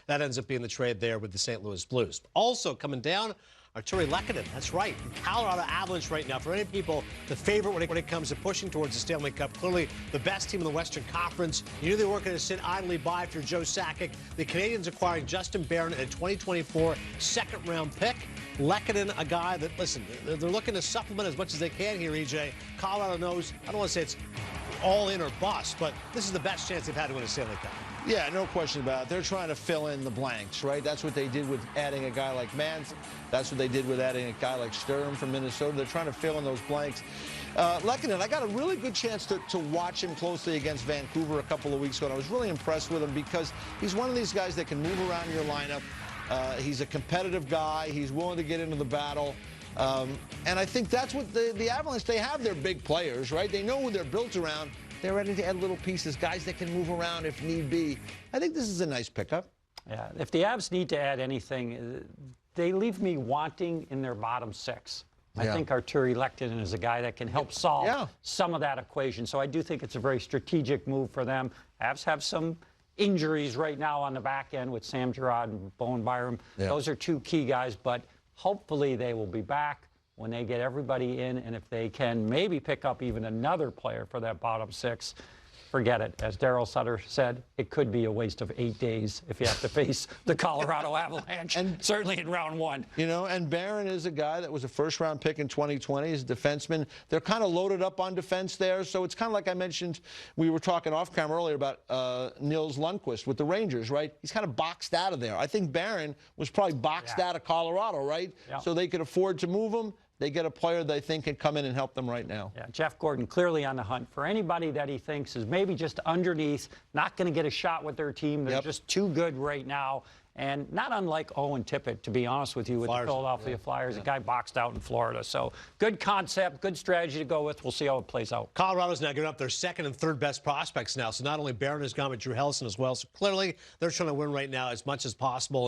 that ends up being the trade there with the St. Louis Blues. Also coming down, Artturi Lehkonen, that's right. Colorado Avalanche right now, for any people, the favorite when it comes to pushing towards the Stanley Cup. Clearly the best team in the Western Conference. You knew they weren't going to sit idly by if you're Joe Sakic. The Canadians acquiring Justin Barron, a 2024 second-round pick. Lehkonen, a guy that, listen, they're looking to supplement as much as they can here, EJ. Colorado knows, I don't want to say it's all in or bust, but this is the best chance they've had to win a Stanley Cup. Yeah, no question about it. They're trying to fill in the blanks, right? That's what they did with adding a guy like Mantz. That's what they did with adding a guy like Sturm from Minnesota. They're trying to fill in those blanks. Lehkonen, I got a really good chance to watch him closely against Vancouver a couple of weeks ago, and I was really impressed with him because he's one of these guys that can move around your lineup. He's a competitive guy. He's willing to get into the battle. And I think that's what the Avalanche, they have their big players, right? They know who they're built around. They're ready to add little pieces, guys that can move around if need be. I think this is a nice pickup. Yeah, if the Avs need to add anything, they leave me wanting in their bottom six. I think Artturi Lehkonen is a guy that can help solve some of that equation. So I do think it's a very strategic move for them. Avs have some injuries right now on the back end with Sam Girard and Bowen Byram. Those are two key guys, but hopefully they will be back when they get everybody in, and if they can maybe pick up even another player for that bottom six, forget it. As Daryl Sutter said, it could be a waste of 8 days if you have to face the Colorado Avalanche, and certainly in round one. You know, and Barron is a guy that was a first-round pick in 2020. He's a defenseman. They're kind of loaded up on defense there, so it's kind of like I mentioned, we were talking off-camera earlier about Nils Lundkvist with the Rangers, right? He's kind of boxed out of there. I think Barron was probably boxed out of Colorado, right? So they could afford to move him. They get a player they think can come in and help them right now. Yeah, Jeff Gordon clearly on the hunt for anybody that he thinks is maybe just underneath, not going to get a shot with their team. They're just too good right now. And not unlike Owen Tippett, to be honest with you, with the Philadelphia Flyers, a guy boxed out in Florida. So good concept, good strategy to go with. We'll see how it plays out. Colorado's now giving up their second and third best prospects now. So not only Barron has gone, but Drew Helleson as well. So clearly they're trying to win right now as much as possible.